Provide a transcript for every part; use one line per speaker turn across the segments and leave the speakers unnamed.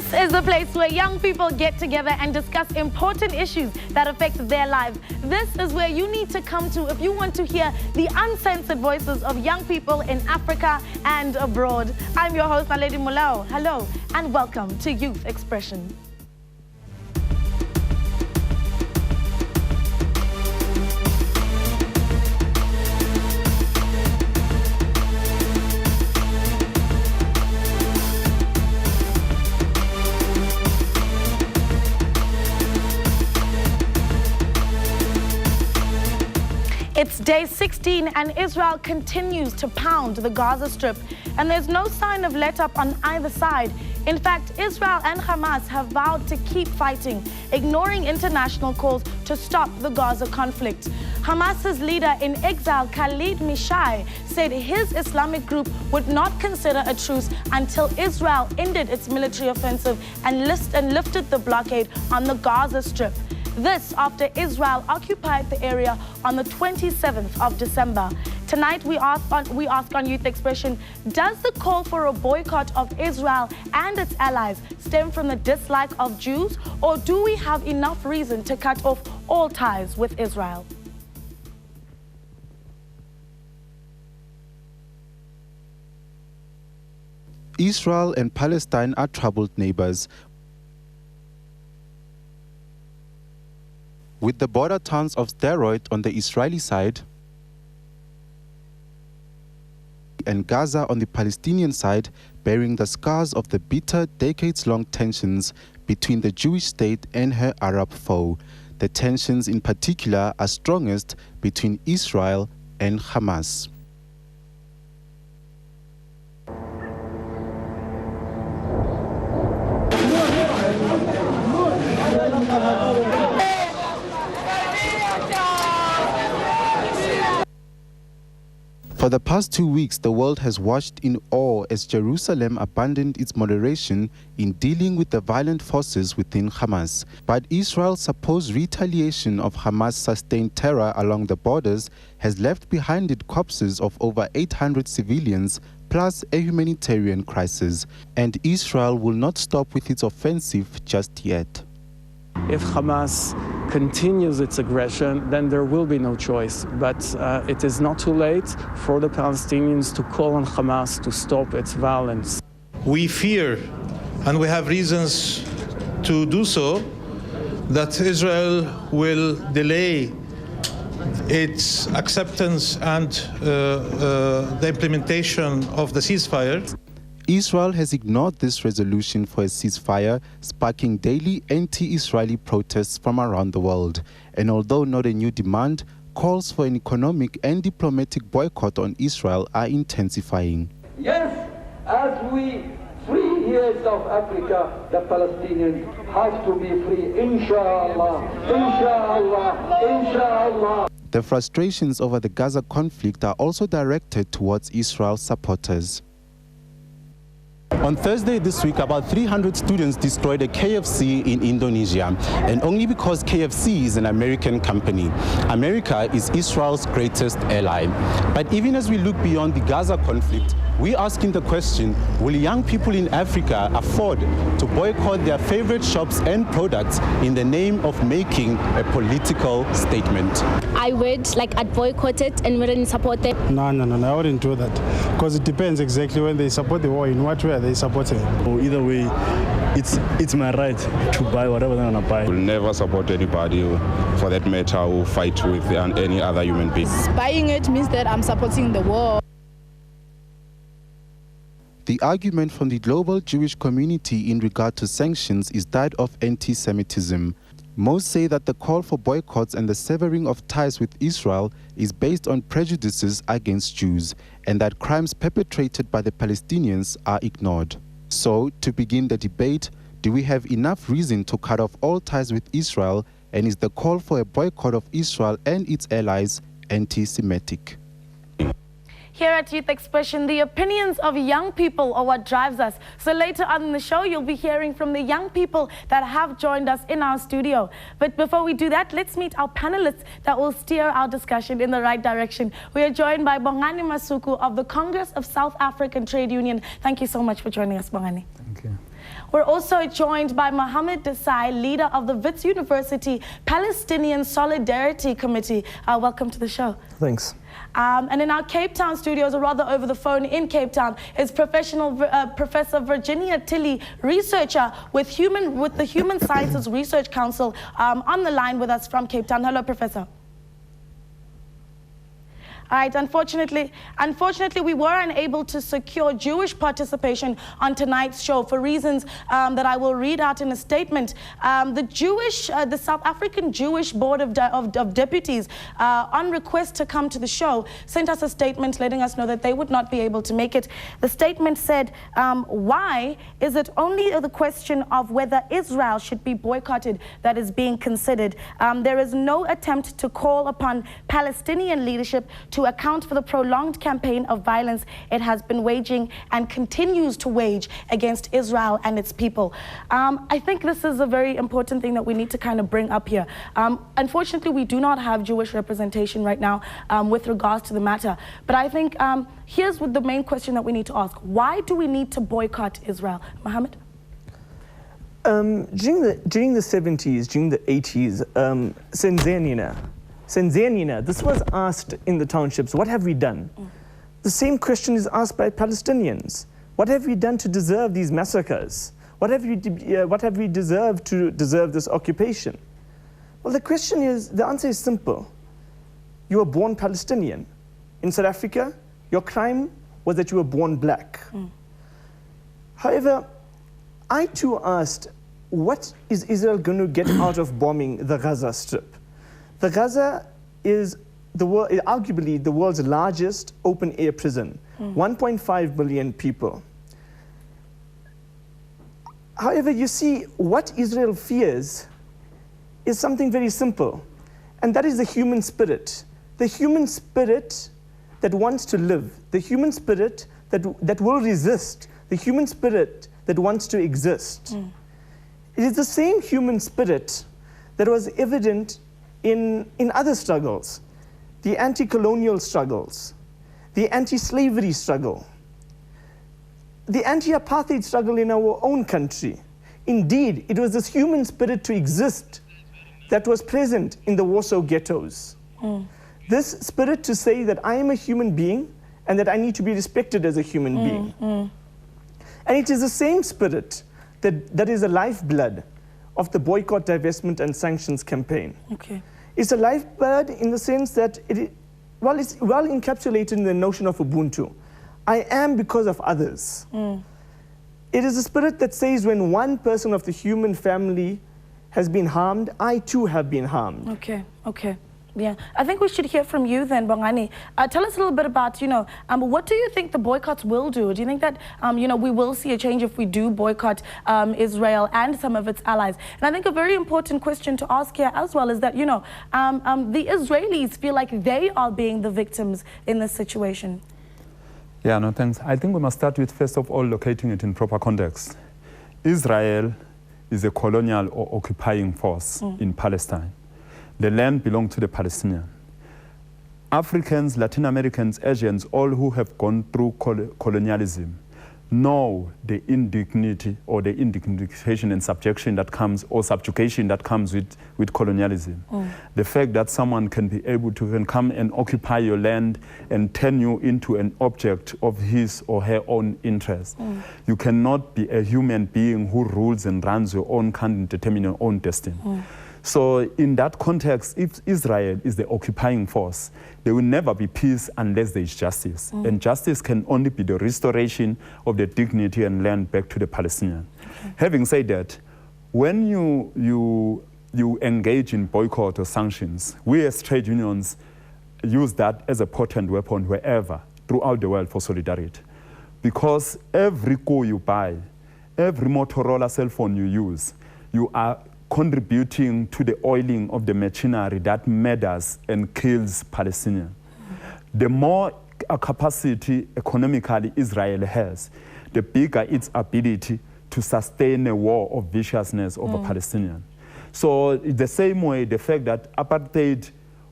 This is the place where young people get together and discuss important issues that affect their lives. This is where you need to come to if you want to hear the uncensored voices of young people in Africa and abroad. I'm your host, Naledi Mulao. Hello and welcome to Youth Expression. It's day 16 and Israel continues to pound the Gaza Strip, and there's no sign of let-up on either side. In fact, Israel and Hamas have vowed to keep fighting, ignoring international calls to stop the Gaza conflict. Hamas's leader in exile, Khalid Mishai, said his Islamic group would not consider a truce until Israel ended its military offensive and lifted the blockade on the Gaza Strip. This after Israel occupied the area on the 27th of December. Tonight we ask on Youth Expression, does the call for a boycott of Israel and its allies stem from the dislike of Jews, or do we have enough reason to cut off all ties with Israel?
Israel and Palestine are troubled neighbors, with the border towns of Sderot on the Israeli side and Gaza on the Palestinian side bearing the scars of the bitter, decades-long tensions between the Jewish state and her Arab foe. The tensions in particular are strongest between Israel and Hamas. For the past 2 weeks, the world has watched in awe as Jerusalem abandoned its moderation in dealing with the violent forces within Hamas. But Israel's supposed retaliation of Hamas' sustained terror along the borders has left behind it corpses of over 800 civilians, plus a humanitarian crisis. And Israel will not stop with its offensive just yet.
If Hamas continues its aggression, then there will be no choice. But it is not too late for the Palestinians to call on Hamas to stop its violence.
We fear, and we have reasons to do so, that Israel will delay its acceptance and the implementation of the ceasefire.
Israel has ignored this resolution for a ceasefire, sparking daily anti-Israeli protests from around the world. And although not a new demand, calls for an economic and diplomatic boycott on Israel are intensifying.
Yes, as we free here in South Africa, the Palestinians have to be free, inshallah, inshallah, inshallah.
The frustrations over the Gaza conflict are also directed towards Israel's supporters. On Thursday this week, about 300 students destroyed a KFC in Indonesia, and only because KFC is an American company. America is Israel's greatest ally. But even as we look beyond the Gaza conflict, we're asking the question, will young people in Africa afford to boycott their favorite shops and products in the name of making a political statement?
I would, I'd boycott it and wouldn't support it.
No, I wouldn't do that. Because it depends exactly when they support the war, in what way are they supporting.
Either way, it's my right to buy whatever I want to buy.
I will never support anybody, for that matter, who fight with any other human being.
Buying it means that I'm supporting the war.
The argument from the global Jewish community in regard to sanctions is that of anti-Semitism. Most say that the call for boycotts and the severing of ties with Israel is based on prejudices against Jews, and that crimes perpetrated by the Palestinians are ignored. So, to begin the debate, do we have enough reason to cut off all ties with Israel, and is the call for a boycott of Israel and its allies anti-Semitic?
Here at Youth Expression, the opinions of young people are what drives us. So later on in the show, you'll be hearing from the young people that have joined us in our studio. But before we do that, let's meet our panelists that will steer our discussion in the right direction. We are joined by Bongani Masuku of the Congress of South African Trade Union. Thank you so much for joining us, Bongani.
Thank you.
We're also joined by Muhammed Desai, leader of the Wits University Palestinian Solidarity Committee. Welcome to the show.
Thanks.
And in our Cape Town studios, or rather over the phone in Cape Town, is Professor Virginia Tilley, researcher with the Human Sciences Research Council, on the line with us from Cape Town. Hello, Professor. All right, unfortunately, we were unable to secure Jewish participation on tonight's show for reasons that I will read out in a statement. The South African Jewish Board of Deputies, on request to come to the show, sent us a statement letting us know that they would not be able to make it. The statement said, why is it only the question of whether Israel should be boycotted that is being considered? There is no attempt to call upon Palestinian leadership to account for the prolonged campaign of violence it has been waging and continues to wage against Israel and its people. I think this is a very important thing that we need to kind of bring up here. Unfortunately, we do not have Jewish representation right now with regards to the matter. But I think here's what the main question that we need to ask. Why do we need to boycott Israel? Mohammed?
During the 70s, during the 80s, Senzanina, this was asked in the townships, what have we done? The same question is asked by Palestinians. What have we done to deserve these massacres? What have we deserved to deserve this occupation? Well, the answer is simple. You were born Palestinian. In South Africa, your crime was that you were born black. However, I too asked, what is Israel going to get out of bombing the Gaza Strip? The Gaza is arguably the world's largest open-air prison, 1.5 million people. However, you see, what Israel fears is something very simple, and that is the human spirit. The human spirit that wants to live, the human spirit that will resist, the human spirit that wants to exist. It is the same human spirit that was evident in other struggles, the anti-colonial struggles, the anti-slavery struggle, the anti-apartheid struggle in our own country. Indeed, it was this human spirit to exist that was present in the Warsaw ghettos. This spirit to say that I am a human being and that I need to be respected as a human being. And it is the same spirit that is the lifeblood of the boycott, divestment, and sanctions campaign. It's a lifeblood in the sense that it's well encapsulated in the notion of Ubuntu. I am because of others. It is a spirit that says when one person of the human family has been harmed, I too have been harmed.
Okay. Yeah, I think we should hear from you then, Bongani. Tell us a little bit about, what do you think the boycotts will do? Do you think that, we will see a change if we do boycott Israel and some of its allies? And I think a very important question to ask here as well is that, the Israelis feel like they are being the victims in this situation.
Yeah, no, thanks. I think we must start with, first of all, locating it in proper context. Israel is a colonial or occupying force in Palestine. The land belongs to the Palestinians. Africans, Latin Americans, Asians, all who have gone through colonialism know the indignity or the indignation and subjection that comes, or subjugation that comes with colonialism. The fact that someone can be able to come and occupy your land and turn you into an object of his or her own interest. You cannot be a human being who rules and runs your own country and determine your own destiny. So in that context, if Israel is the occupying force, there will never be peace unless there is justice. And justice can only be the restoration of the dignity and land back to the Palestinians. Having said that, when you engage in boycott or sanctions, we as trade unions use that as a potent weapon wherever, throughout the world, for solidarity. Because every car you buy, every Motorola cell phone you use, you are contributing to the oiling of the machinery that murders and kills Palestinians. The more capacity economically Israel has, the bigger its ability to sustain a war of viciousness over Palestinians. So the same way, the fact that apartheid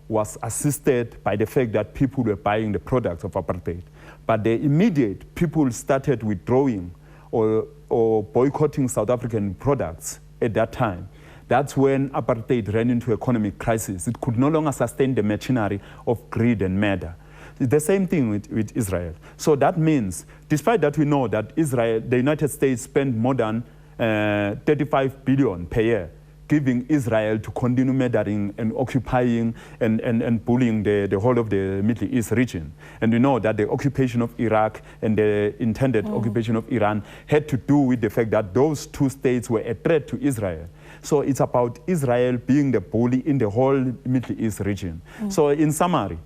was assisted by the fact that people were buying the products of apartheid, but the immediate people started withdrawing or or boycotting South African products at that time, that's when apartheid ran into economic crisis. It could no longer sustain the machinery of greed and murder. The same thing with Israel. So that means, despite that we know that Israel, the United States spend more than 35 billion per year, giving Israel to continue murdering and occupying and bullying the whole of the Middle East region. And we know that the occupation of Iraq and the intended occupation of Iran had to do with the fact that those two states were a threat to Israel. So it's about Israel being the bully in the whole Middle East region. So in summary,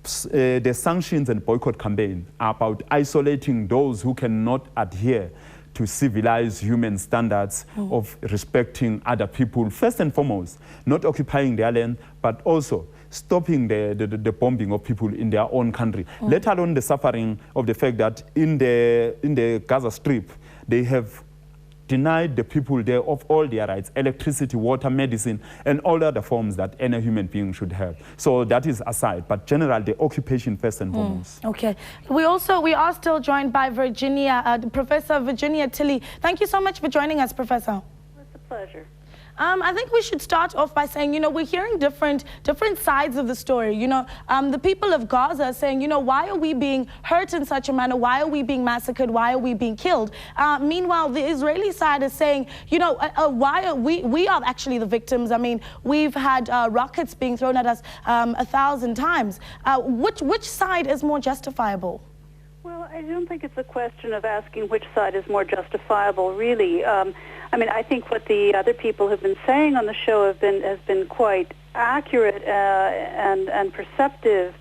the sanctions and boycott campaign are about isolating those who cannot adhere to civilized human standards of respecting other people, first and foremost, not occupying their land, but also stopping the bombing of people in their own country, let alone the suffering of the fact that in the Gaza Strip, they have denied the people there of all their rights, electricity, water, medicine, and all other forms that any human being should have. So that is aside, but generally the occupation first and foremost.
Okay. We are still joined by Professor Virginia Tilley. Thank you so much for joining us, Professor.
It's a pleasure.
I think we should start off by saying, we're hearing different sides of the story. The people of Gaza are saying, why are we being hurt in such a manner? Why are we being massacred? Why are we being killed? Meanwhile, the Israeli side is saying, why are we are actually the victims. I mean, we've had rockets being thrown at us 1,000 times. Which side is more justifiable?
Well, I don't think it's a question of asking which side is more justifiable, really. I mean, I think what the other people have been saying on the show has been quite accurate and perceptive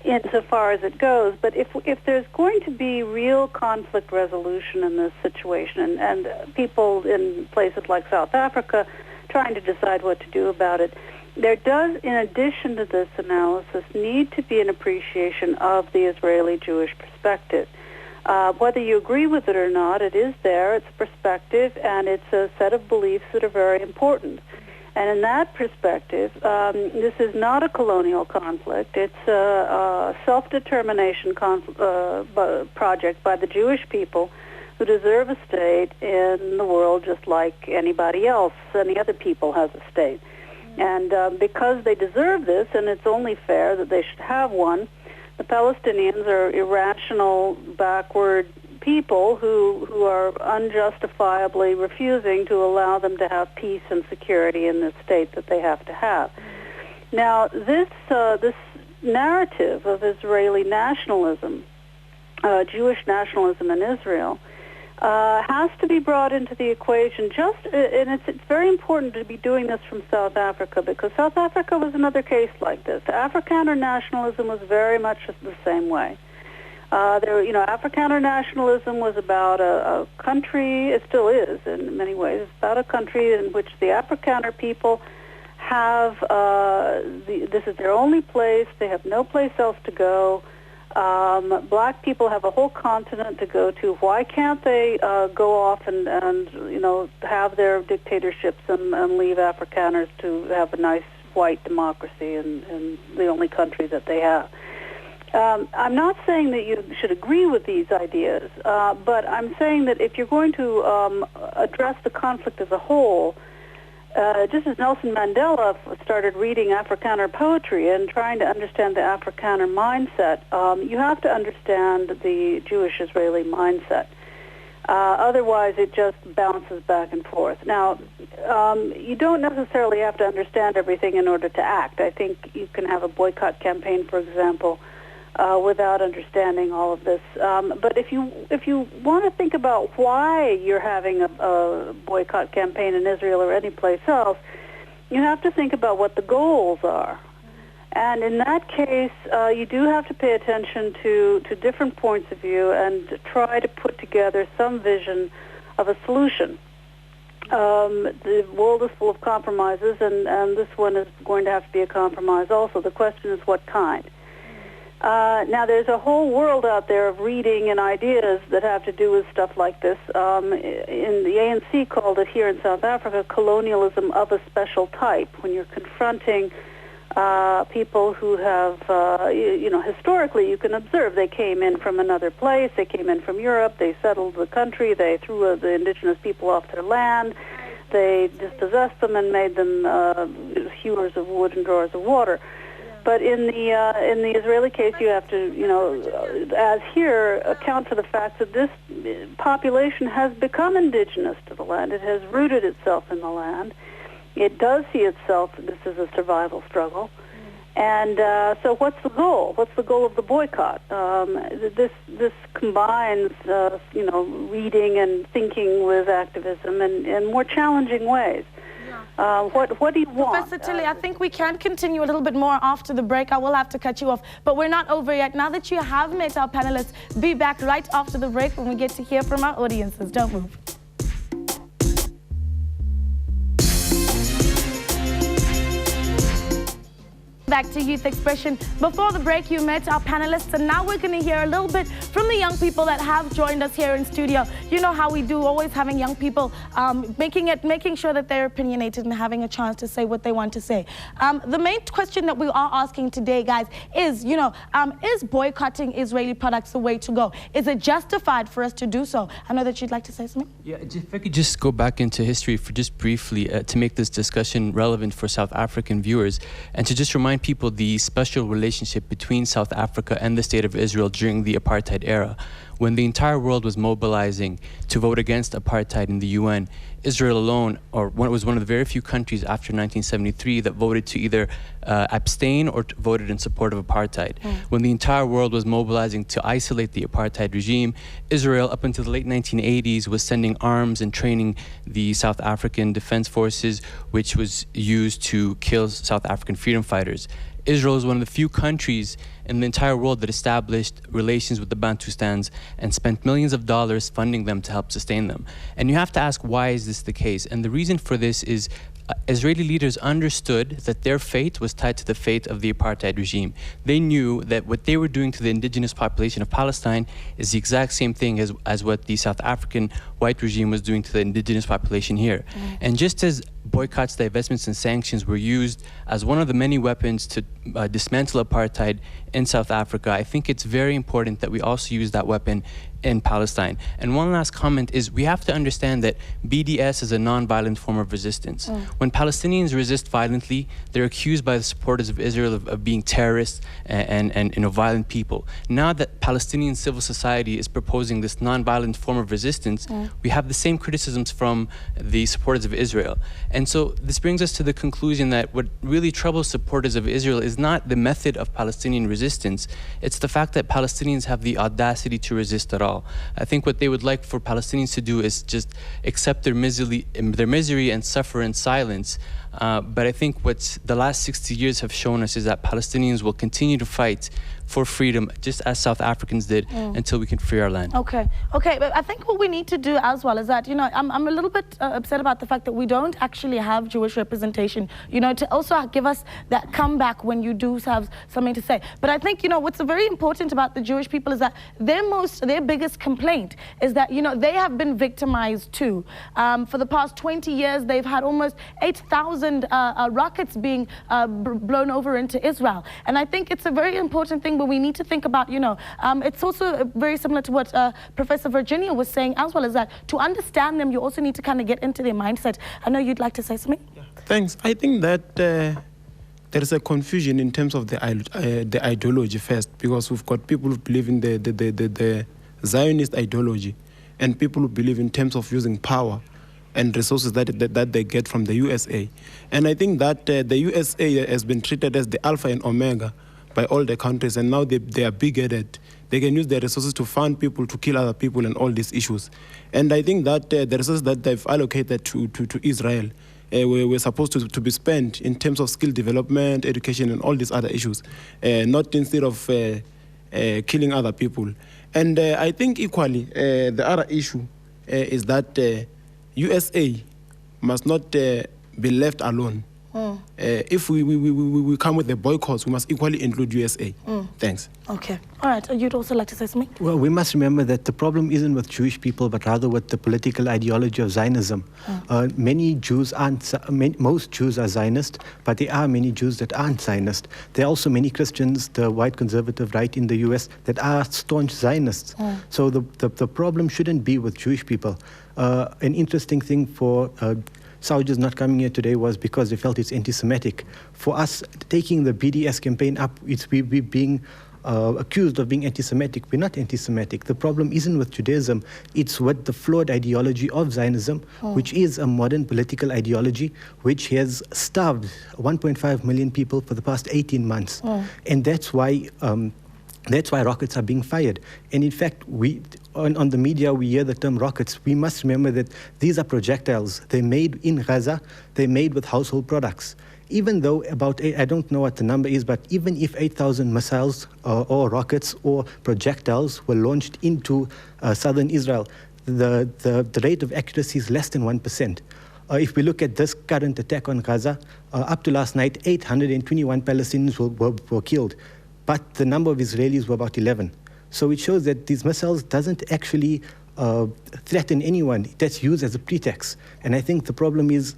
insofar as it goes. But if there's going to be real conflict resolution in this situation, and people in places like South Africa trying to decide what to do about it, there does, in addition to this analysis, need to be an appreciation of the Israeli Jewish perspective. Whether you agree with it or not, it is there, it's a perspective, and it's a set of beliefs that are very important. And in that perspective, this is not a colonial conflict. It's a self-determination project by the Jewish people who deserve a state in the world just like anybody else. Any other people has a state. And because they deserve this, and it's only fair that they should have one, the Palestinians are irrational, backward people who are unjustifiably refusing to allow them to have peace and security in the state that they have to have. Now, this narrative of Israeli nationalism, Jewish nationalism in Israel, has to be brought into the equation. And it's very important to be doing this from South Africa, because South Africa was another case like this. Afrikaner nationalism was very much the same way. Afrikaner nationalism was about a country. It still is in many ways. It's about a country in which the Afrikaner people have this is their only place. They have no place else to go. Black people have a whole continent to go to. Why can't they go off and have their dictatorships and leave Afrikaners to have a nice white democracy in the only country that they have? I'm not saying that you should agree with these ideas, but I'm saying that if you're going to address the conflict as a whole, just as Nelson Mandela started reading Afrikaner poetry and trying to understand the Afrikaner mindset, you have to understand the Jewish-Israeli mindset. Otherwise, it just bounces back and forth. Now, you don't necessarily have to understand everything in order to act. I think you can have a boycott campaign, for example, without understanding all of this. But if you want to think about why you're having a boycott campaign in Israel or any place else, you have to think about what the goals are. And in that case, you do have to pay attention to different points of view and try to put together some vision of a solution. The world is full of compromises, and this one is going to have to be a compromise also. The question is what kind. Now, there's a whole world out there of reading and ideas that have to do with stuff like this. In the ANC called it here in South Africa colonialism of a special type. When you're confronting people who have, historically you can observe they came in from another place, they came in from Europe, they settled the country, they threw the indigenous people off their land, they dispossessed them and made them hewers of wood and drawers of water. But in the Israeli case, you have to, as here, account for the fact that this population has become indigenous to the land. It has rooted itself in the land. It does see itself, this is a survival struggle. And so what's the goal? What's the goal of the boycott? This combines, reading and thinking with activism in more challenging ways. What do you want?
Professor Tilly, I think we can continue a little bit more after the break. I will have to cut you off, but we're not over yet. Now that you have met our panelists, be back right after the break when we get to hear from our audiences. Don't move. Back to Youth Expression. Before the break, you met our panelists, and now we're going to hear a little bit from the young people that have joined us here in studio. You know how we do, always having young people, making sure that they're opinionated and having a chance to say what they want to say. The main question that we are asking today, guys, is, is boycotting Israeli products the way to go? Is it justified for us to do so? I know that you'd like to say something.
Yeah, if I could just go back into history for just briefly to make this discussion relevant for South African viewers, and to just remind people the special relationship between South Africa and the State of Israel during the apartheid era. When the entire world was mobilizing to vote against apartheid in the UN, Israel alone, was one of the very few countries after 1973 that voted to either abstain or voted in support of apartheid. When the entire world was mobilizing to isolate the apartheid regime, Israel, up until the late 1980s, was sending arms and training the South African Defense Forces, which was used to kill South African freedom fighters. Israel is one of the few countries in the entire world that established relations with the Bantustans and spent millions of dollars funding them to help sustain them. And you have to ask, why is this the case? And the reason for this is Israeli leaders understood that their fate was tied to the fate of the apartheid regime. They knew that what they were doing to the indigenous population of Palestine is the exact same thing as what the South African white regime was doing to the indigenous population here. And just as boycotts, divestments, and sanctions were used as one of the many weapons to dismantle apartheid in South Africa, I think it's very important that we also use that weapon in Palestine. And one last comment is, we have to understand that BDS is a non-violent form of resistance. When Palestinians resist violently, they're accused by the supporters of Israel of being terrorists and violent people. Now that Palestinian civil society is proposing this non-violent form of resistance, we have the same criticisms from the supporters of Israel. And so this brings us to the conclusion that what really troubles supporters of Israel is not the method of Palestinian resistance, it's the fact that Palestinians have the audacity to resist at all. I think what they would like for Palestinians to do is just accept their misery and suffer in silence. But I think what the last 60 years have shown us is that Palestinians will continue to fight for freedom, just as South Africans did, until we can free our land.
Okay, but I think what we need to do as well is that, I'm a little bit upset about the fact that we don't actually have Jewish representation, to also give us that comeback when you do have something to say. But I think, what's very important about the Jewish people is that their biggest complaint is that, they have been victimized too. For the past 20 years, they've had almost 8,000 rockets being blown over into Israel. And I think it's a very important thing, but we need to think about, it's also very similar to what Professor Virginia was saying as well, is that to understand them, you also need to kind of get into their mindset. I know you'd like to say something.
Yeah. Thanks. I think that there is a confusion in terms of the ideology first, because we've got people who believe in the Zionist ideology and people who believe in terms of using power and resources that they get from the USA. And I think that the USA has been treated as the alpha and omega by all the countries, and now they are big-headed. They can use their resources to fund people, to kill other people, and all these issues. And I think that the resources that they've allocated to Israel were supposed to be spent in terms of skill development, education, and all these other issues, not instead of killing other people. And I think equally, the other issue is that USA must not be left alone If we come with the boycotts, we must equally include USA. Thanks.
Okay. All right. You'd also like to say something?
Well, we must remember that the problem isn't with Jewish people, but rather with the political ideology of Zionism. Many Jews aren't, most Jews are Zionist, but there are many Jews that aren't Zionist. There are also many Christians, the white conservative right in the US, that are staunch Zionists. So the problem shouldn't be with Jewish people. An interesting thing for Saudis not coming here today was because they felt it's anti-Semitic. For us, taking the BDS campaign up, we being accused of being anti-Semitic. We're not anti-Semitic. The problem isn't with Judaism. It's with the flawed ideology of Zionism, which is a modern political ideology which has starved 1.5 million people for the past 18 months. And that's why rockets are being fired. And in fact, on the media, we hear the term rockets. We must remember that these are projectiles. They're made in Gaza. They're made with household products. Even though I don't know what the number is, but even if 8,000 missiles or rockets or projectiles were launched into southern Israel, the rate of accuracy is less than 1%. If we look at this current attack on Gaza, up to last night, 821 Palestinians were killed, but the number of Israelis were about 11. So it shows that these missiles doesn't actually threaten anyone. That's used as a pretext. And I think the problem is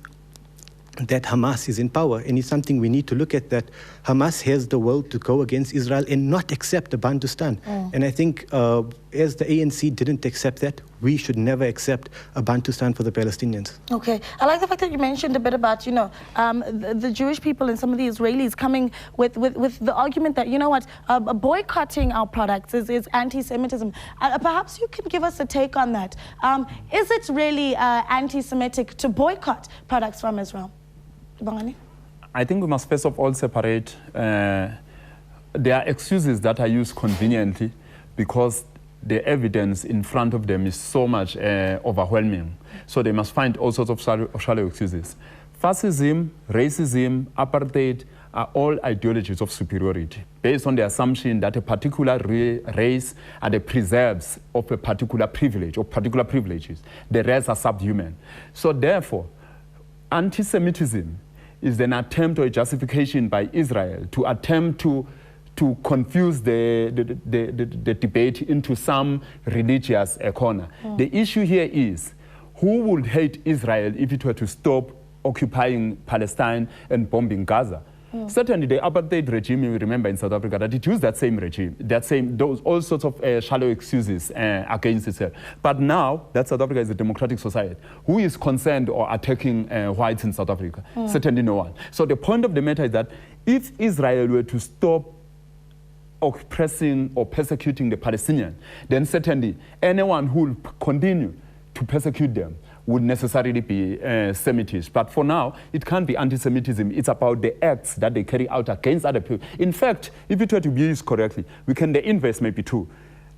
that Hamas is in power, and it's something we need to look at, that Hamas has the will to go against Israel and not accept a Bantustan. And I think as the ANC didn't accept that, we should never accept a Bantustan for the Palestinians.
Okay. I like the fact that you mentioned a bit about, the Jewish people and some of the Israelis coming with the argument that, you know what, boycotting our products is anti-Semitism. Perhaps you can give us a take on that. Is it really anti-Semitic to boycott products from Israel? Bongani?
I think we must first of all separate. There are excuses that are used conveniently because the evidence in front of them is so much overwhelming. So they must find all sorts of shallow excuses. Fascism, racism, apartheid are all ideologies of superiority based on the assumption that a particular race are the preserves of a particular privilege or particular privileges. The rest are subhuman. So therefore, anti-Semitism is an attempt or a justification by Israel to attempt to confuse the debate into some religious corner. The issue here is, who would hate Israel if it were to stop occupying Palestine and bombing Gaza? Certainly the apartheid regime, you remember in South Africa, that it used that same regime, all sorts of shallow excuses against itself. But now that South Africa is a democratic society, who is concerned or attacking whites in South Africa? Certainly no one. So the point of the matter is that if Israel were to stop oppressing or persecuting the Palestinians, then certainly anyone who will continue to persecute them would necessarily be Semitist. But for now, it can't be anti-Semitism. It's about the acts that they carry out against other people. In fact, if it were to be used correctly, the inverse may be true.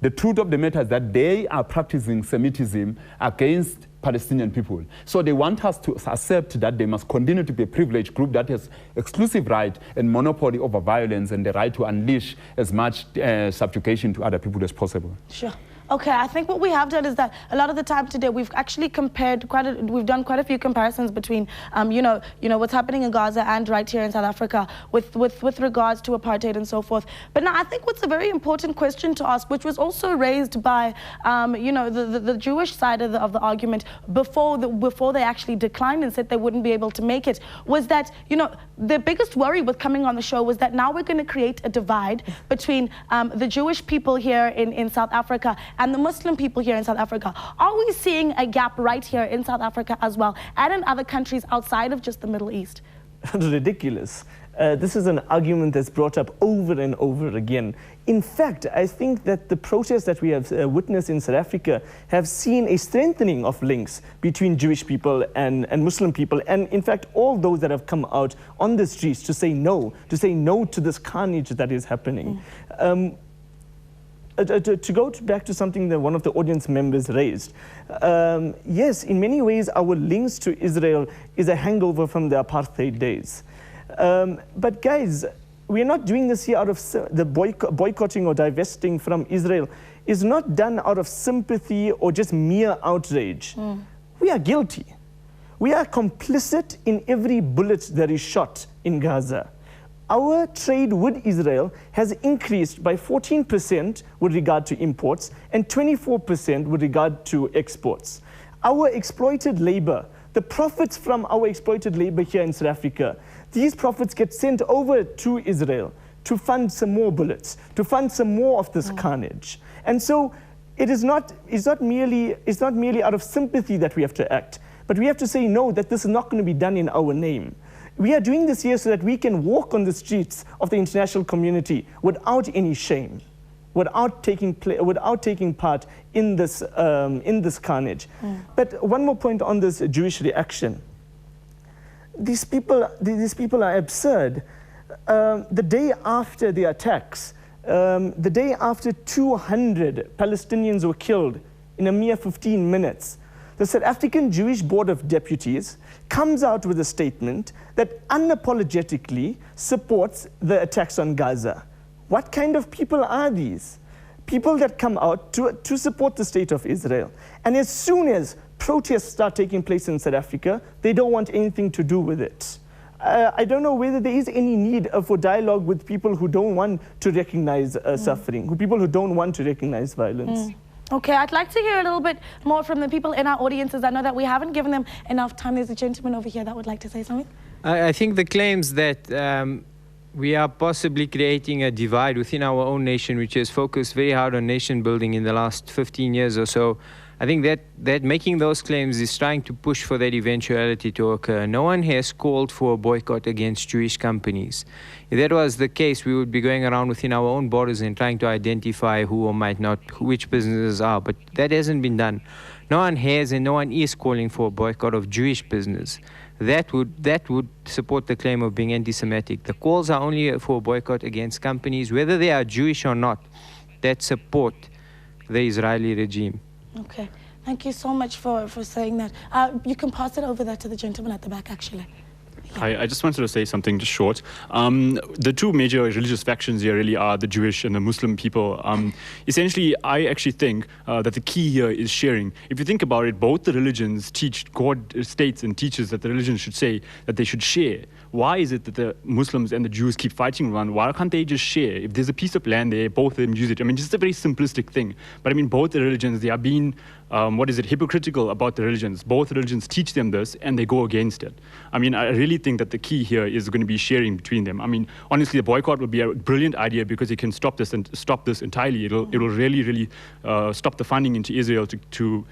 The truth of the matter is that they are practicing Semitism against Palestinian people. So they want us to accept that they must continue to be a privileged group that has exclusive right and monopoly over violence and the right to unleash as much subjugation to other people as possible.
Sure. Okay, I think what we have done is that a lot of the time today we've actually we've done quite a few comparisons between, what's happening in Gaza and right here in South Africa with regards to apartheid and so forth. But now I think what's a very important question to ask, which was also raised by, the Jewish side of the argument before they actually declined and said they wouldn't be able to make it, was that, their biggest worry with coming on the show was that now we're going to create a divide between the Jewish people here in South Africa and the Muslim people here in South Africa. Are we seeing a gap right here in South Africa as well, and in other countries outside of just the Middle East?
Ridiculous. This is an argument that's brought up over and over again. In fact, I think that the protests that we have witnessed in South Africa have seen a strengthening of links between Jewish people and Muslim people, and in fact, all those that have come out on the streets to say no to this carnage that is happening. To go back to something that one of the audience members raised, yes, in many ways, our links to Israel is a hangover from the apartheid days. But guys, we're not doing this here out of the boycotting or divesting from Israel is not done out of sympathy or just mere outrage. We are guilty. We are complicit in every bullet that is shot in Gaza. Our trade with Israel has increased by 14% with regard to imports and 24% with regard to exports. Our exploited labor, the profits from our exploited labor here in South Africa, these profits get sent over to Israel to fund some more bullets, to fund some more of this carnage. And so it's not merely out of sympathy that we have to act, but we have to say no, that this is not going to be done in our name. We are doing this here so that we can walk on the streets of the international community without any shame, without taking part in this carnage. But one more point on this Jewish reaction. These people are absurd. The day after the attacks, the day after 200 Palestinians were killed in a mere 15 minutes, the South African Jewish Board of Deputies comes out with a statement that unapologetically supports the attacks on Gaza. What kind of people are these? People that come out to support the state of Israel. And as soon as protests start taking place in South Africa, they don't want anything to do with it. I don't know whether there is any need for dialogue with people who don't want to recognize suffering, people who don't want to recognize violence.
Okay, I'd like to hear a little bit more from the people in our audiences. I know that we haven't given them enough time. There's a gentleman over here that would like to say something.
I think the claims that we are possibly creating a divide within our own nation, which has focused very hard on nation building in the last 15 years or so, I think that making those claims is trying to push for that eventuality to occur. No one has called for a boycott against Jewish companies. If that was the case, we would be going around within our own borders and trying to identify who or might not, which businesses are. But that hasn't been done. No one has and no one is calling for a boycott of Jewish business. That would support the claim of being anti-Semitic. The calls are only for a boycott against companies, whether they are Jewish or not, that support the Israeli regime.
Okay, thank you so much for saying that. You can pass it over there to the gentleman at the back, actually.
I just wanted to say something just short. The two major religious factions here really are the Jewish and the Muslim people. Essentially, I actually think that the key here is sharing. If you think about it, both the religions teach, God states and teaches that the religion should say that they should share. Why is it that the Muslims and the Jews keep fighting around? Why can't they just share? If there's a piece of land there, both of them use it. I mean, just a very simplistic thing. But I mean, both the religions, they are being, hypocritical about the religions. Both religions teach them this and they go against it. I mean, I really think that the key here is going to be sharing between them. I mean, honestly, the boycott would be a brilliant idea because it can stop this entirely. It will really stop the funding into Israel to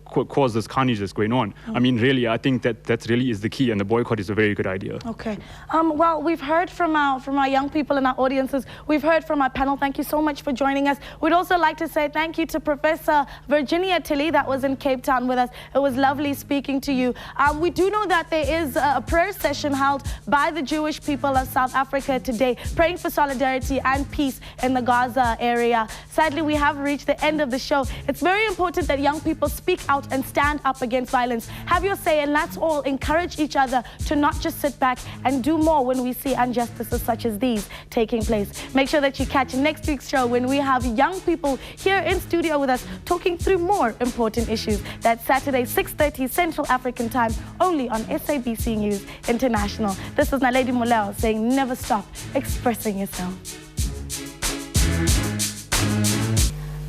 cause this carnage that's going on. I mean, really, I think that really is the key, and the boycott is a very good idea.
Okay. Well, we've heard from our young people in our audiences. We've heard from our panel. Thank you so much for joining us. We'd also like to say thank you to Professor Virginia Tilly that was in Cape Town with us. It was lovely speaking to you. We do know that there is a prayer session held by the Jewish people of South Africa today, praying for solidarity and peace in the Gaza area. Sadly, we have reached the end of the show. It's very important that young people speak out and stand up against violence. Have your say, and let's all encourage each other to not just sit back and do more when we see injustices such as these taking place. Make sure that you catch next week's show when we have young people here in studio with us talking through more important issues. That's Saturday, 6:30 Central African Time, only on SABC News International. This is Naledi Moleo saying never stop expressing yourself.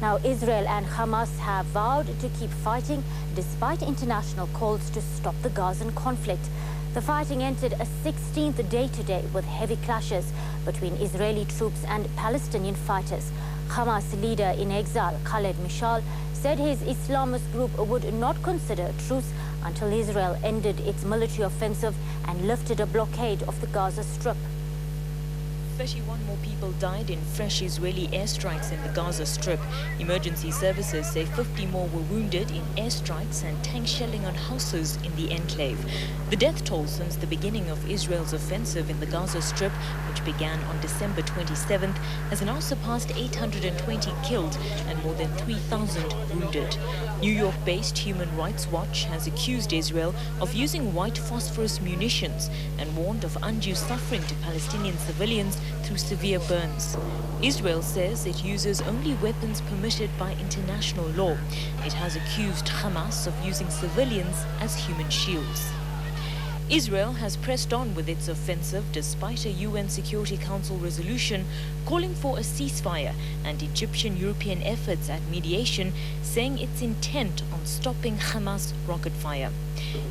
Now, Israel and Hamas have vowed to keep fighting despite international calls to stop the Gazan conflict. The fighting entered a 16th day today with heavy clashes between Israeli troops and Palestinian fighters. Hamas leader in exile, Khaled Mishal, said his Islamist group would not consider a truce until Israel ended its military offensive and lifted a blockade of the Gaza Strip.
31 more people died in fresh Israeli airstrikes in the Gaza Strip. Emergency services say 50 more were wounded in airstrikes and tank shelling on houses in the enclave. The death toll since the beginning of Israel's offensive in the Gaza Strip, which began on December 27th, has now surpassed 820 killed and more than 3,000 wounded. New York-based Human Rights Watch has accused Israel of using white phosphorus munitions and warned of undue suffering to Palestinian civilians through severe burns. Israel says it uses only weapons permitted by international law. It has accused Hamas of using civilians as human shields. Israel has pressed on with its offensive despite a UN Security Council resolution calling for a ceasefire and Egyptian-European efforts at mediation, saying it's intent on stopping Hamas rocket fire.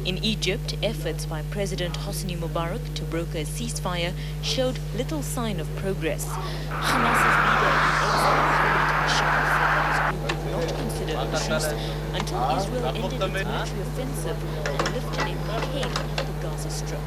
In Egypt, efforts by President Hosni Mubarak to broker a ceasefire showed little sign of progress. Hamas's leader in exile, said that his group would not consider a truce until Israel ended its military offensive and lifted a blockade of the Gaza Strip.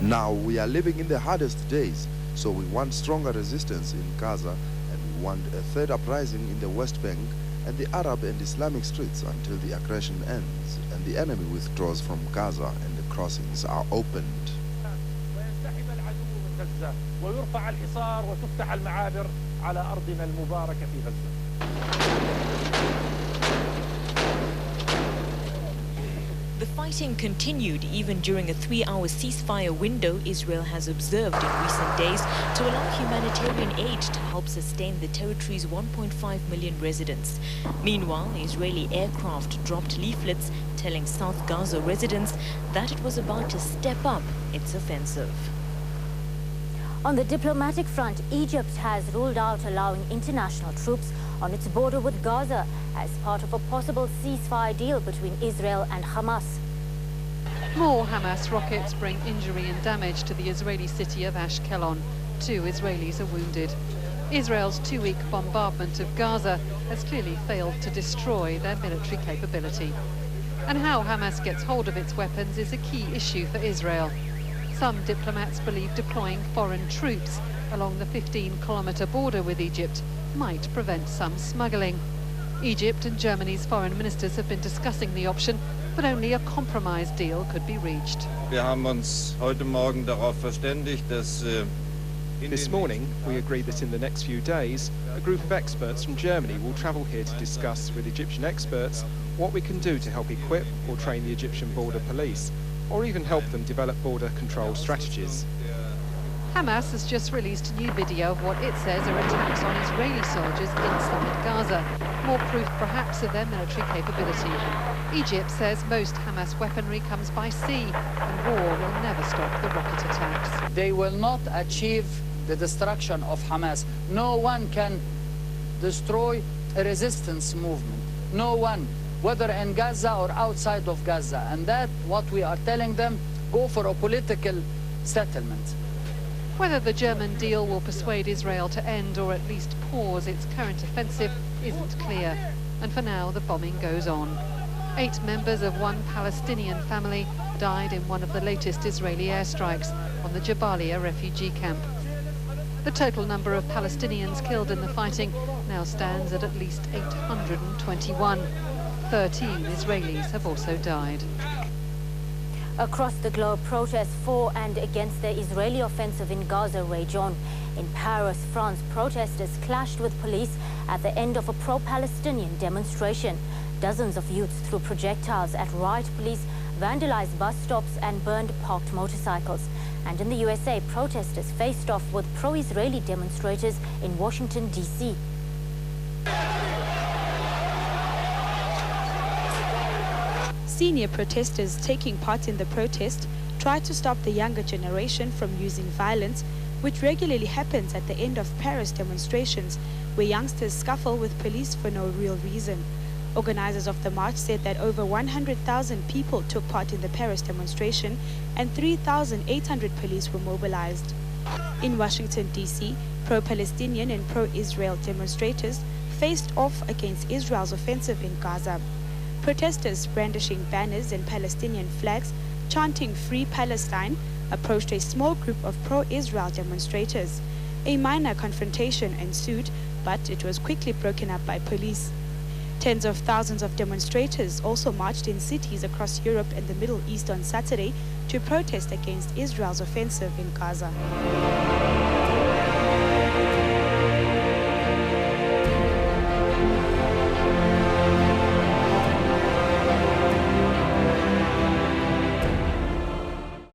Now we are living in the hardest days, so we want stronger resistance in Gaza, and we want a third uprising in the West Bank and the Arab and Islamic streets until the aggression ends and the enemy withdraws from Gaza and the crossings are opened.
ويرفع الحصار وتفتح المعابر على أرضنا المباركة في غزة.
The fighting continued even during a 3-hour ceasefire window Israel has observed in recent days to allow humanitarian aid to help sustain the territory's 1.5 million residents. Meanwhile, Israeli aircraft dropped leaflets telling South Gaza residents that it was about to step up its offensive.
On the diplomatic front, Egypt has ruled out allowing international troops on its border with Gaza as part of a possible ceasefire deal between Israel and Hamas.
More Hamas rockets bring injury and damage to the Israeli city of Ashkelon. 2 Israelis are wounded. Israel's 2-week bombardment of Gaza has clearly failed to destroy their military capability. And how Hamas gets hold of its weapons is a key issue for Israel. Some diplomats believe deploying foreign troops along the 15-kilometre border with Egypt might prevent some smuggling. Egypt and Germany's foreign ministers have been discussing the option, but only a compromise deal could be reached.
This morning, we agreed that in the next few days, a group of experts from Germany will travel here to discuss with Egyptian experts what we can do to help equip or train the Egyptian border police, or even help them develop border control strategies.
Hamas has just released a new video of what it says are attacks on Israeli soldiers inside Gaza, more proof perhaps of their military capability. Egypt says most Hamas weaponry comes by sea, and war will never stop the rocket attacks.
They will not achieve the destruction of Hamas. No one can destroy a resistance movement. No one, whether in Gaza or outside of Gaza. And that's what we are telling them, go for a political settlement.
Whether the German deal will persuade Israel to end or at least pause its current offensive isn't clear. And for now, the bombing goes on. 8 members of one Palestinian family died in one of the latest Israeli airstrikes on the Jabalia refugee camp. The total number of Palestinians killed in the fighting now stands at least 821. 13 Israelis have also died.
Across the globe, protests for and against the Israeli offensive in Gaza rage on. In Paris, France, protesters clashed with police at the end of a pro-Palestinian demonstration. Dozens of youths threw projectiles at riot police, vandalized bus stops and burned parked motorcycles. And in the USA, protesters faced off with pro-Israeli demonstrators in Washington, D.C.
Senior protesters taking part in the protest tried to stop the younger generation from using violence, which regularly happens at the end of Paris demonstrations, where youngsters scuffle with police for no real reason. Organizers of the march said that over 100,000 people took part in the Paris demonstration and 3,800 police were mobilized. In Washington, D.C., pro-Palestinian and pro-Israel demonstrators faced off against Israel's offensive in Gaza. Protesters brandishing banners and Palestinian flags, chanting Free Palestine, approached a small group of pro-Israel demonstrators. A minor confrontation ensued, but it was quickly broken up by police. Tens of thousands of demonstrators also marched in cities across Europe and the Middle East on Saturday to protest against Israel's offensive in Gaza.